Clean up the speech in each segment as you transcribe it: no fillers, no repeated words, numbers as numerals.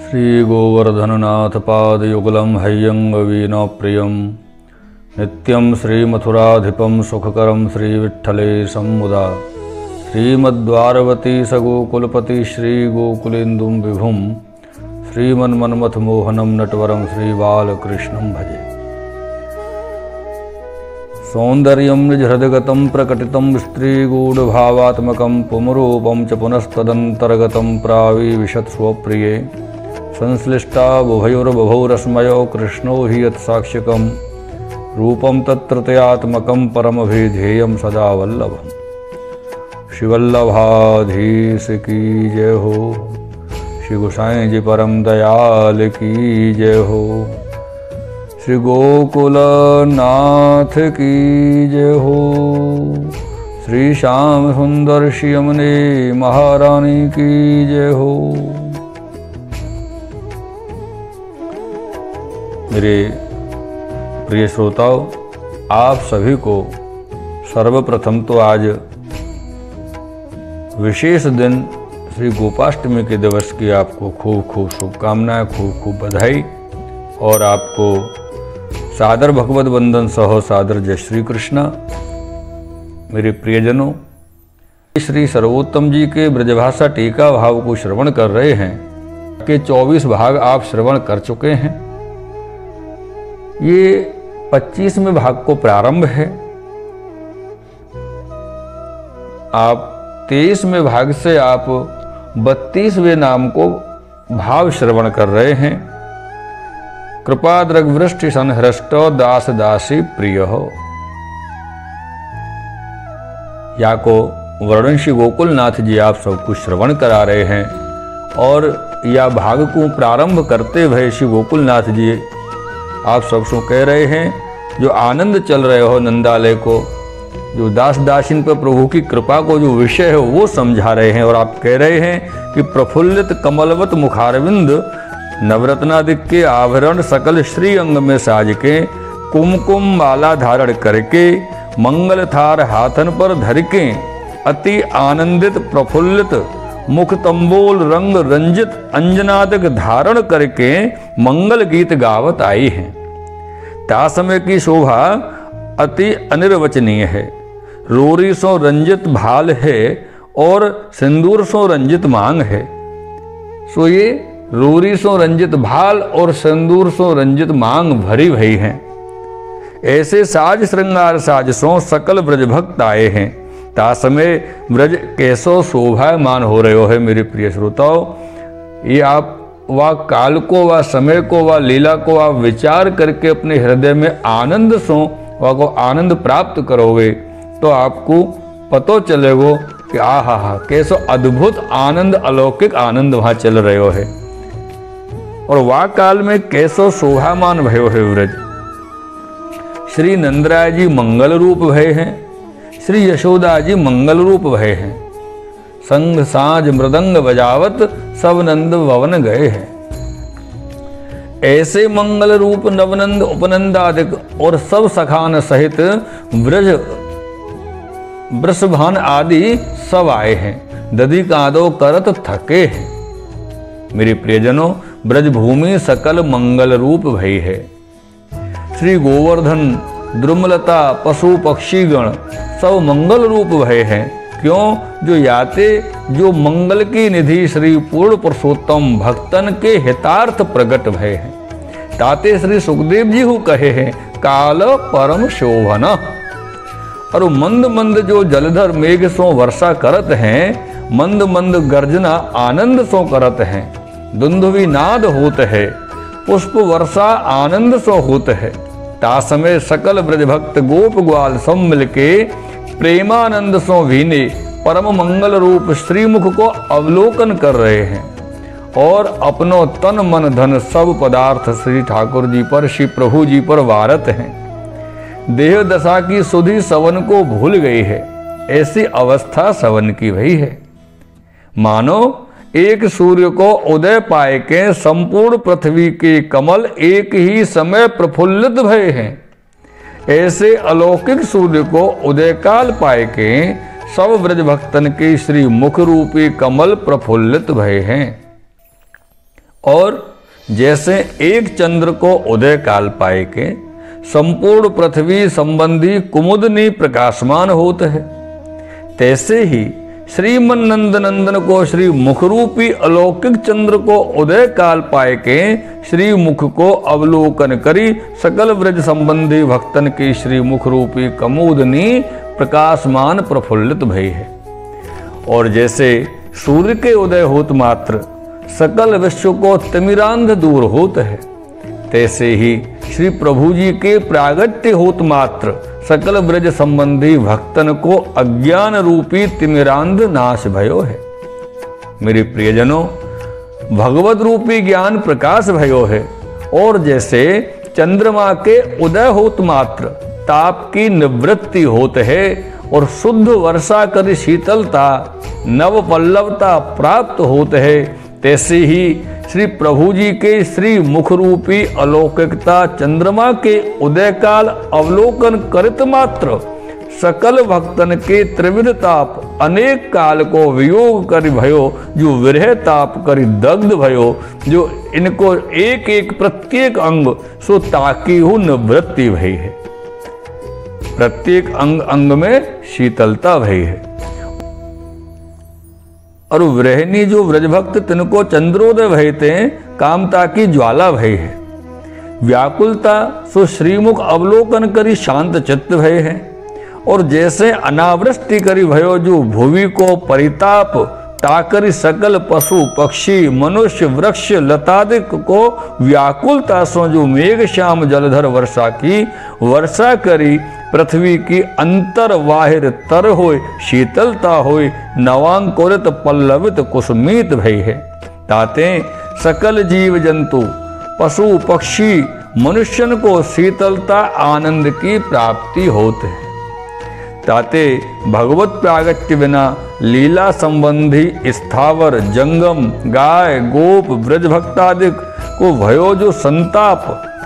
श्रीगोवर्धननाथ पादयुगलं हैयंगवीनप्रियं नित्यं श्रीमथुराधिपं सुखकरं श्रीविठ्ठलेशं मुदा श्रीमद्वारवती सगोकुलपति श्रीगोकुलेन्दुं विभुं श्रीमन्मन्मथमोहनं नटवरं श्रीबालकृष्णं भजे। सौन्दर्यं निजहृदगतं प्रकटितं स्त्रीगूढभावात्मकं पुमरूपं च पुनस्तदन्तर्गतं प्राविविशत् स्वप्रिये संश्लिष्टा बुभयोर्बभौ रश्मयो कृष्णो हि यत्साक्ष्यकं रूपं तत्त्रतयात्मकं परमभिधेयं सदा वल्लभम्। शिवल्लभाधीश की जय हो, श्री गोसाई जी परम दयाल की जय हो, श्री गोकुलनाथ की जय हो, श्री श्याम सुंदर श्रीयमुने महारानी की जय हो। मेरे प्रिय श्रोताओं, आप सभी को सर्वप्रथम तो आज विशेष दिन श्री गोपाष्टमी के दिवस की आपको खूब खूब शुभकामनाएं, खूब खूब बधाई और आपको सादर भगवत वंदन सहो सादर जय श्री कृष्णा। मेरे प्रियजनों, श्री सर्वोत्तम जी के ब्रजभाषा टीका भाव को श्रवण कर रहे हैं के 24 भाग आप श्रवण कर चुके हैं। ये 25वें भाग को प्रारंभ है। आप 23वें भाग से आप 32वें नाम को भाव श्रवण कर रहे हैं। कृपा दृग्वृष्टि संहृष्टो दास दासी प्रिय हो। या को वर्णन श्री गोकुलनाथ जी आप सबको श्रवण करा रहे हैं और या भाग को प्रारंभ करते हुए श्री गोकुलनाथ जी आप सबको कह रहे हैं जो आनंद चल रहे हो नंदालय को, जो दास दासिन पर प्रभु की कृपा को जो विषय है वो समझा रहे हैं। और आप कह रहे हैं कि प्रफुल्लित कमलवत मुखारविंद नवरत्नादिक के आभरण सकल श्री अंग में साज के कुमकुम माला धारण करके मंगल थार हाथन पर धर के अति आनंदित प्रफुल्लित मुख तंबोल रंग रंजित अंजनादक धारण करके मंगल गीत गावत आई हैं। तासमय की शोभा अति अनिर्वचनीय है। रोरी सो रंजित भाल है और सिंदूर सो रंजित मांग है। सो ये रोरी सो रंजित भाल और सिंदूर सो रंजित मांग भरी भई हैं। ऐसे साज श्रृंगार साज सो सकल ब्रज भक्त आए हैं। तासमय ब्रज कैसो शोभायमान हो रहे हो है। मेरे प्रिय श्रोताओं, ये आप वह काल को वह समय को वह लीला को आप विचार करके अपने हृदय में आनंद सो वह को आनंद प्राप्त करोगे तो आपको पतो चलेगो कि आहा हा कैसो अद्भुत आनंद अलौकिक आनंद वहां चल रहे हो है। और वह काल में कैसो शोभामान भयो है ब्रज। श्री नंदराय जी मंगल रूप भय हैं, श्री यशोदा जी मंगल रूप भय हैं। संग साज मृदंग बजावत सब नंद भवन गए हैं। ऐसे मंगल रूप नवनंद उपनंदादिक और सब सखान सहित ब्रज वृषभान आदि सब आए हैं। दधि कादो करत थके हैं। मेरे प्रियजनों, ब्रज भूमि सकल मंगल रूप भई है। श्री गोवर्धन द्रुमलता पशु पक्षीगण सब मंगल रूप भय हैं। क्यों? जो याते जो मंगल की निधि श्री पूर्ण पुरुषोत्तम भक्तन के हितार्थ प्रकट भय हैं। ताते श्री सुखदेव जी हु कहे हैं काल परम शोभन। और मंद मंद जो जलधर मेघ सो वर्षा करत हैं, मंद मंद गर्जना आनंद सो करत हैं। दुंदुभि नाद होत है, पुष्प वर्षा आनंद सो होत है। तासमय सकल ब्रज भक्त गोप ग्वाल सब मिलके प्रेमानंद सो भीने परम मंगल रूप श्रीमुख को अवलोकन कर रहे हैं और अपनो तन मन धन सब पदार्थ श्री ठाकुर जी पर श्री प्रभु जी पर वारत हैं। देह दशा की सुधि सवन को भूल गई है। ऐसी अवस्था सवन की भई है। मानो एक सूर्य को उदय पाए के संपूर्ण पृथ्वी के कमल एक ही समय प्रफुल्लित भय हैं। ऐसे अलौकिक सूर्य को उदय काल पाए के सब ब्रज भक्तन के श्री मुख रूपी कमल प्रफुल्लित भय हैं। और जैसे एक चंद्र को उदय काल पाए के संपूर्ण पृथ्वी संबंधी कुमुदनी प्रकाशमान होते हैं, तैसे ही श्रीमन नंद नंदन को श्री मुखरूपी अलौकिक चंद्र को उदय काल पाए के श्री मुख को अवलोकन करी सकल ब्रज संबंधी भक्तन की श्री मुखरूपी कमुदनी प्रकाशमान प्रफुल्लित भई है। और जैसे सूर्य के उदय होत मात्र सकल विश्व को तिमिरांध दूर होत है, तैसे ही श्री प्रभु जी के प्रागट्य होत मात्र सकल ब्रज संबंधी भक्तन को अज्ञान रूपी तिमिरांध नाश भयो है। मेरे प्रियजनों, भगवत रूपी ज्ञान प्रकाश भयो है। और जैसे चंद्रमा के उदय होत मात्र ताप की निवृत्ति होत है और शुद्ध वर्षा कर शीतलता नव पल्लवता प्राप्त होत है, तैसे ही श्री प्रभु जी के श्री मुख रूपी अलौकिकता चंद्रमा के उदय काल अवलोकन करित मात्र सकल भक्तन के त्रिविध ताप अनेक काल को वियोग कर भयो, जो विरह ताप करि दग्ध भयो, जो इनको एक एक प्रत्येक अंग सो ताकी हु निवृत्ति भई है। प्रत्येक अंग अंग में शीतलता भई है। और विरहिणी जो व्रजभक्त तिनको चंद्रोदय भयते कामता की ज्वाला भय है। व्याकुलता सो श्रीमुख अवलोकन करी शांत चित्त भय है। और जैसे अनावृष्टि करी भयो, जो भुवि को परिताप ताकरी सकल पशु पक्षी मनुष्य वृक्ष लतादिक को व्याकुलता सो जो मेघ श्याम जलधर वर्षा करी पृथ्वी की अंतर बाहिर तर होय शीतलता होय नवांकुरित पल्लवित कुसुमित भई है। ताते सकल जीव जंतु पशु पक्षी मनुष्यन को शीतलता आनंद की प्राप्ति होते है। ताते भगवत प्रागट्य बिना लीला संबंधी स्थावर जंगम गाय गोप ब्रज भक्तादिक को भयो जो संताप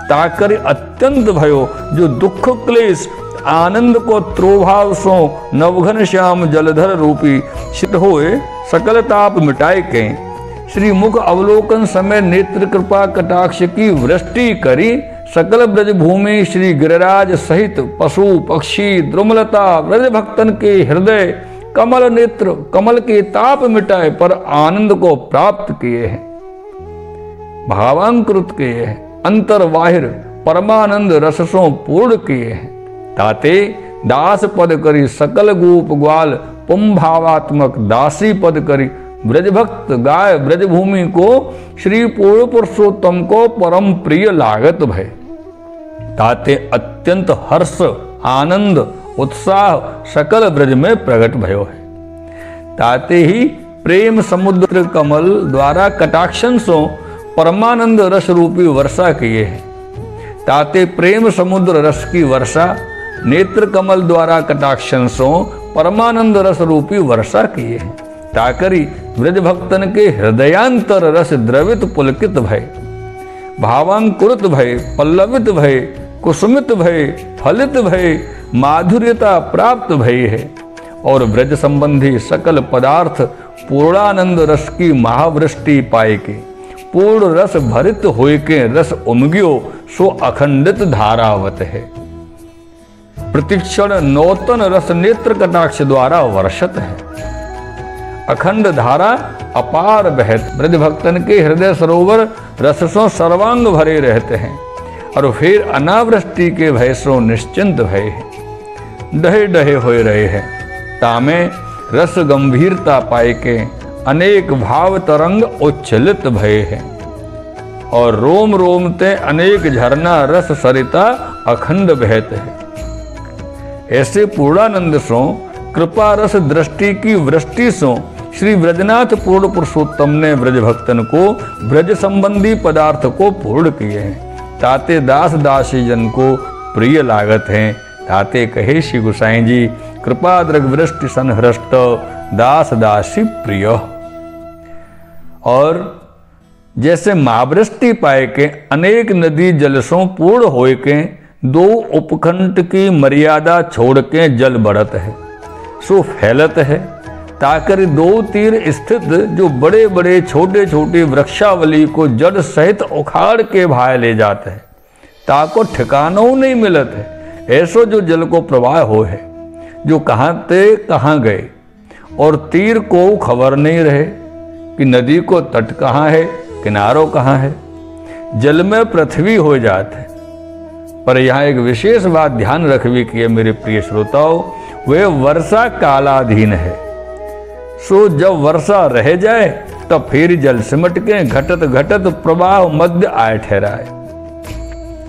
ताकर अत्यंत भयो, जो दुख क्लेश आनंद को त्रोभाव सो नवघन श्याम जलधर रूपी शीत होए सकल ताप मिटाए के श्री मुख अवलोकन समय नेत्र कृपा कटाक्ष की वृष्टि करी सकल ब्रज भूमि श्री गिरिराज सहित पशु पक्षी द्रुमलता ब्रज भक्तन के हृदय कमल नेत्र कमल के ताप मिटाए पर आनंद को प्राप्त किए हैं, भावांकृत किए हैं, अंतर बाहिर परमानंद रससों पूर्ण किए हैं। ताते दास पद करी सकल गोप ग्वाल पुम भावात्मक दासी पद करी ब्रजभक्त गाय ब्रजभूमि को श्री पूर्ण पुरुषोत्तम को परम प्रिय लागत भय। ताते अत्यंत हर्ष आनंद उत्साह सकल ब्रज में प्रकट भयो है। ताते ही प्रेम समुद्र कमल द्वारा कटाक्षन सो परमानंद रस रूपी वर्षा किए हैं। ताते प्रेम समुद्र रस की वर्षा नेत्र कमल द्वारा कटाक्षन सो परमानंद रस रूपी वर्षा किए हैं। ताकरी ब्रज भक्तन के हृदयांतर रस द्रवित पुलकित भय, भावांकुरित भय, पल्लवित भय, कुसुमित भय, फलित भय, माधुर्यता प्राप्त भय है। और ब्रज संबंधी सकल पदार्थ पूर्णानंद रस की महावृष्टि पाए के पूर्ण रस भरित होए के रस उमग्यो सो अखंडित धारावत है। प्रतिक्षण नौतन रस नेत्र कटाक्ष द्वारा वर्षत है। अखंड धारा अपार बहत ब्रज भक्तन के हृदय सरोवर रससों सर्वांग भरे रहते हैं। और फिर अनावृष्टि के भय सो निश्चिंत भय है, डहे डहे होए रहे हैं। तामे रस गंभीरता पाए के अनेक भाव तरंग उच्छलित भय है। और रोम रोम ते अनेक झरना रस सरिता अखंड बहत है। ऐसे पूर्णानंद सो कृपा रस दृष्टि की वृष्टि सो श्री ब्रजनाथ पूर्ण पुरुषोत्तम ने ब्रज भक्तन को ब्रज संबंधी पदार्थ को पूर्ण किए हैं। ताते दास दासी जन को प्रिय लागत हैं। ताते कहे श्री गोसाई जी कृपा दृग्वृष्टि संहृष्ट दास दासी प्रिय। और जैसे महावृष्टि पाए के अनेक नदी जलसों पूर्ण होए के दो उपखंड की मर्यादा छोड़ के जल बढ़त है सो फैलत है। ताकर दो तीर स्थित जो बड़े बड़े छोटे छोटे वृक्षावली को जड़ सहित उखाड़ के भाए ले जाते हैं, ताको ठिकानों नहीं मिलत है। ऐसो जो जल को प्रवाह हो है, जो कहाँ ते कहाँ गए, और तीर को खबर नहीं रहे कि नदी को तट कहाँ है, किनारों कहाँ है। जल में पृथ्वी हो जाते। पर यहाँ एक विशेष बात ध्यान रखवी की है मेरे प्रिय श्रोताओं, वह वर्षा कालाधीन है। सो जब वर्षा रह जाए तब फिर जल सिमट के घटत घटत प्रवाह मध्य आए ठहराए।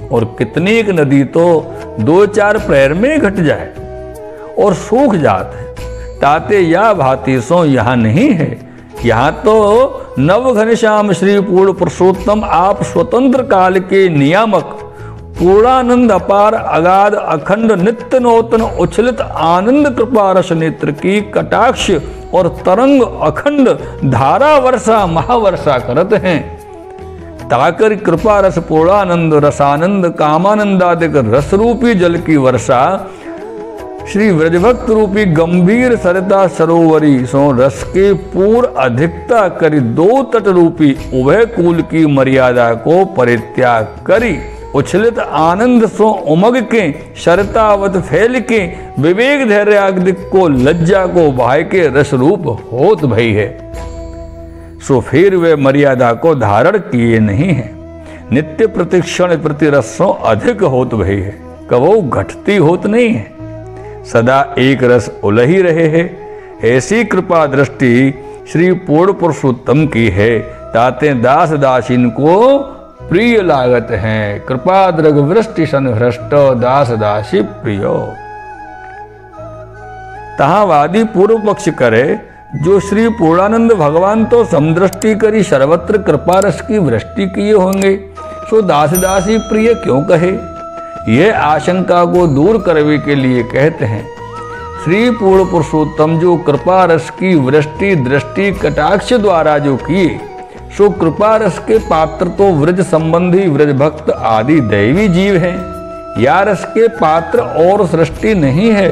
और कितनी एक नदी तो 2-4 पैर में घट जाए और सूख जात है, ताते या भांति सो यहाँ नहीं है। यहाँ तो नव घनश्याम श्री पूर्ण पुरुषोत्तम आप स्वतंत्र काल के नियामक पूर्णानंद अपार अगाध अखंड नित्य नूतन उछलित आनंद कृपा रस नेत्र की कटाक्ष और तरंग अखंड धारा वर्षा महावर्षा करते हैं। ताकर कृपा रस पूर्णानंद रसानंद कामानंदादिक रस रूपी जल की वर्षा श्री व्रजभक्त रूपी गंभीर सरिता सरोवरी सो रस के पूर्ण अधिकता करी दो तट रूपी उभय कूल की मर्यादा को परित्याग करी उछलित आनंद सो उमग के शरतावत फैल के विवेक धैर्याग्दिक को लज्जा को भाई के रस रूप होत भई है। सो फिर वे मर्यादा को धारण किए नहीं है, नित्य प्रतिक्षण प्रति रसों अधिक होत भई है, कबो घटती होत नहीं है, सदा एक रस उलही रहे है। ऐसी कृपा दृष्टि श्री पूर्ण पुरुषोत्तम की है, ताते दास दासीन को प्रिय लागत हैं। कृपा द्रग वृष्टि सन हृष्ट दास दासी प्रियो। तहां वादी पूर्व पक्ष करे, जो श्री पूर्णानंद भगवान तो समदृष्टि करी सर्वत्र कृपा रस की वृष्टि किए होंगे, सो दास दासी प्रिय क्यों कहे। यह आशंका को दूर करने के लिए कहते हैं, श्री पूर्ण पुरुषोत्तम जो कृपा रस की वृष्टि दृष्टि कटाक्ष द्वारा जो किए, सो कृपा रस के पात्र तो व्रज संबंधी व्रज भक्त आदि दैवी जीव हैं। या रस के पात्र और सृष्टि नहीं है,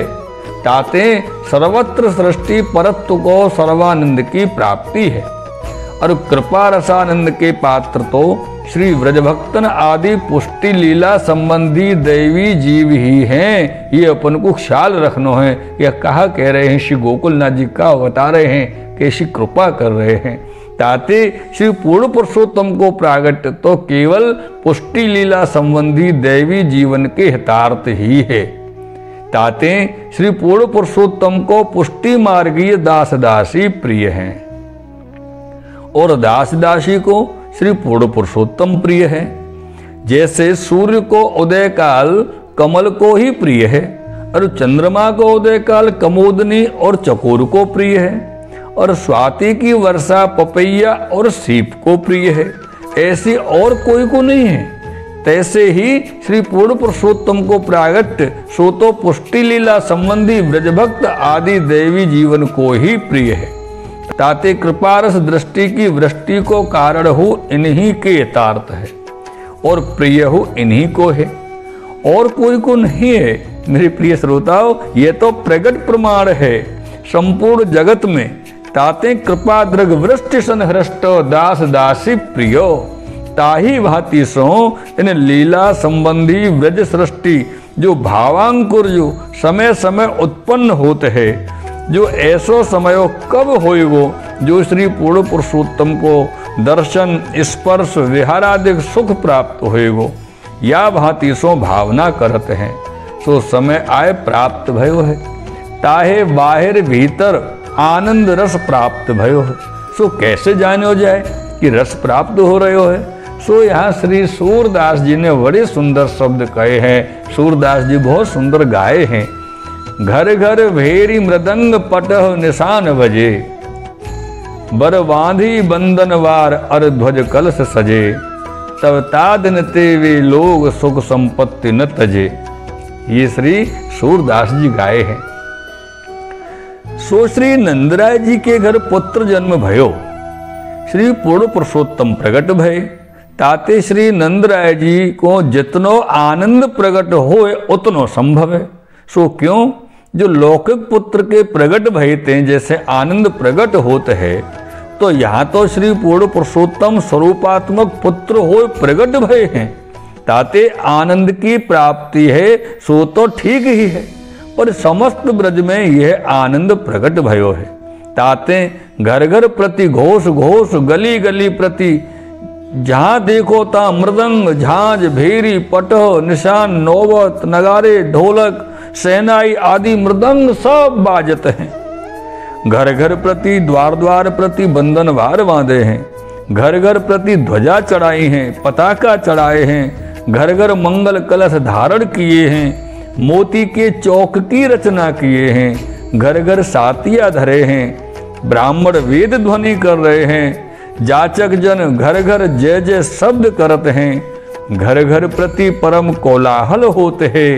ताते सर्वत्र सृष्टि परत्व को सर्वानंद की प्राप्ति है। और कृपा रसानंद के पात्र तो श्री व्रजभक्तन आदि पुष्टि लीला संबंधी दैवी जीव ही हैं। ये अपन को ख्याल रखना है। यह कहा कह रहे हैं, श्री गोकुलनाथ जी का बता रहे हैं कि श्री कृपा कर रहे हैं, ताते श्री पूर्ण पुरुषोत्तम को प्रागट तो केवल पुष्टि लीला संबंधी दैवी जीवन के हितार्थ ही है। ताते श्री पूर्ण पुरुषोत्तम को पुष्टि मार्गीय दास दासी प्रिय हैं, और दास दासी को श्री पूर्ण पुरुषोत्तम प्रिय है। जैसे सूर्य को उदय काल कमल को ही प्रिय है, और चंद्रमा को उदय काल कमोदनी और चकोर को प्रिय है, और स्वाति की वर्षा पपैया और सीप को प्रिय है, ऐसी और कोई को नहीं है। तैसे ही श्री पूर्ण पुरुषोत्तम को प्रागट्य सो तो पुष्टि लीला संबंधी व्रजभक्त आदि दैवी जीवन को ही प्रिय है। ताते कृपारस दृष्टि की वृष्टि को कारण हो इन्हीं के यथार्थ है, और प्रिय हो इन्हीं को है, और कोई को नहीं है। मेरे प्रिय श्रोताओ, ये तो प्रगट प्रमाण है संपूर्ण जगत में। ताते कृपा दृग वृष्टि सन हृष्ट दास दासी प्रियो। ताही भांति सो इन लीला संबंधी व्रज सृष्टि जो भावांकुर जो समय समय उत्पन्न होते हैं, जो ऐसो समयो कब होएगो जो श्री पूर्ण पुरुषोत्तम को दर्शन स्पर्श विहारादिक सुख प्राप्त होएगो, या भांति सो भावना करते हैं, सो समय आए प्राप्त भयो है। ताहे बाहर भीतर आनंद रस प्राप्त भयो है। सो कैसे जानो जाए कि रस प्राप्त हो रहे है। सो यहाँ श्री सूरदास जी ने बड़े सुंदर शब्द कहे हैं। सूरदास जी बहुत सुंदर गाए हैं। घर घर भेरी मृदंग पटह निशान बजे, बर बांधी बंदनवार अर ध्वज कलश सजे, तब तादन ते वे लोग सुख संपत्ति न तजे। ये श्री सूरदास जी गाए हैं। सो श्री नंदराय जी के घर पुत्र जन्म भयो, श्री पूर्ण पुरुषोत्तम प्रगट भय। ताते श्री नंदराय जी को जितनो आनंद प्रगट होए उतनो संभव है। सो क्यों जो लौकिक पुत्र के प्रगट भयते जैसे आनंद प्रगट होते है, तो यहाँ तो श्री पूर्ण पुरुषोत्तम स्वरूपात्मक पुत्र हो प्रगट भय हैं, ताते आनंद की प्राप्ति है, सो तो ठीक ही है। पर समस्त ब्रज में यह आनंद प्रगट भयो है, ताते घर घर प्रति घोष घोष, गली गली प्रति जहाँ देखो ता मृदंग झांझ भेरी पटह निशान नौबत नगारे ढोलक सेनाई आदि मृदंग सब बाजत हैं। घर घर प्रति द्वार द्वार प्रति बंधन भार बांधे हैं, घर घर प्रति ध्वजा चढ़ाई हैं, पताका चढ़ाए हैं, घर घर मंगल कलश धारण किए हैं, मोती के चौक की रचना किए हैं, घर घर सातिया धरे हैं, ब्राह्मण वेद ध्वनि कर रहे हैं, जाचक जन घर घर जय जय शब्द करत हैं, घर घर प्रति परम कोलाहल होते हैं,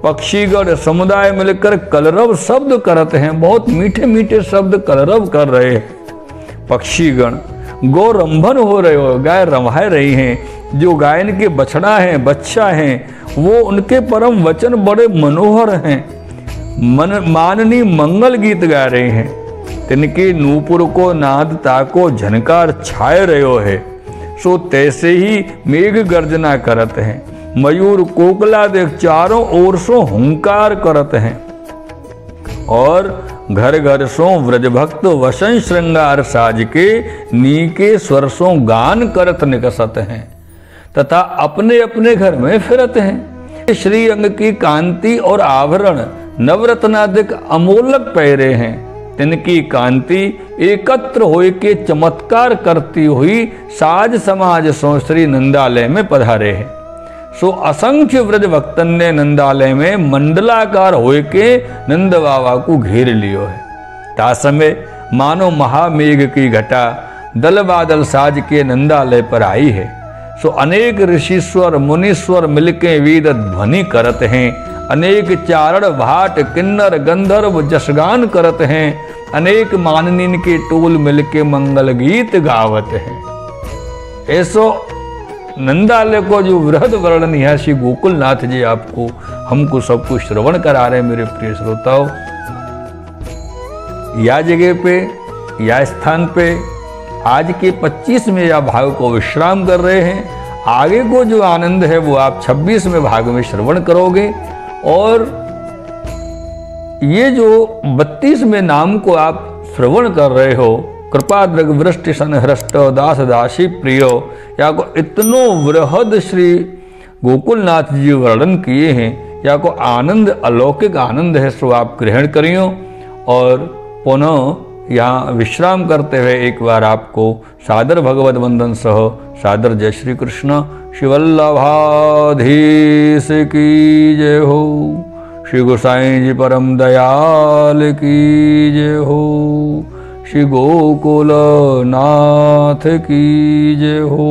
पक्षीगण समुदाय मिलकर कलरव शब्द करते हैं, बहुत मीठे मीठे शब्द कलरव कर रहे हैं। पक्षीगण गौ रंभन हो रहे हो, गाय रंभाए रही हैं, जो गायन के बछड़ा हैं बच्चा हैं वो उनके परम वचन बड़े मनोहर हैं, माननीय मंगल गीत गा रहे हैं, तिनके नूपुर को नाद ताको झनकार छाए रहे है, सो तैसे ही मेघ गर्जना करत हैं, मयूर कोकला देख चारों ओर सो हुंकार करत हैं, और घर घर सो व्रज भक्त वसन श्रृंगार साज के नीके स्वर सो गान करत निकसत हैं, तथा अपने अपने घर में फिरत हैं। श्री अंग की कांति और आभरण नवरत्नादिक अमोलक पहरे हैं, तिनकी कांति एकत्र होए के चमत्कार करती हुई साज समाज सो श्री नंदालय में पधारे हैं। सो असंख्य व्रज भक्तन ने नंदालय में मंडलाकार होए के नंद बाबा को घेर लियो है। ता समय मानो महामेघ की घटा दल बादल साज के नंदालय पर आई है। सो अनेक ऋषिश्वर मुनीश्वर मिलके वेद ध्वनि करत हैं, अनेक चारण भाट किन्नर गंधर्व जसगान करत हैं, अनेक माननीन के टोल मिलके मंगल गीत गावत हैं। ऐसो नंदालय को जो वृहद वर्णन यहाँ श्री गोकुलनाथ जी आपको हमको सबको श्रवण करा रहे हैं। मेरे प्रिय श्रोताओं, या जगह पे या स्थान पे आज के 25वें या भाग को विश्राम कर रहे हैं। आगे को जो आनंद है वो आप 26वें भाग में श्रवण करोगे, और ये जो 32वें नाम को आप श्रवण कर रहे हो, कृपा दृग वृष्टि सन हृष्ट दास दासी प्रियो, या को इतनो वृहद श्री गोकुलनाथ जी वर्णन किए हैं, या को आनंद अलौकिक आनंद है, सो आप ग्रहण करियो। और पुनः यहाँ विश्राम करते हुए एक बार आपको सादर भगवत वंदन सह सादर जय श्री कृष्ण। शिवल्लभाधीश की जय हो, श्री गोसाई जी परम दयाल की जय हो, श्री गोकुल नाथ की जय हो।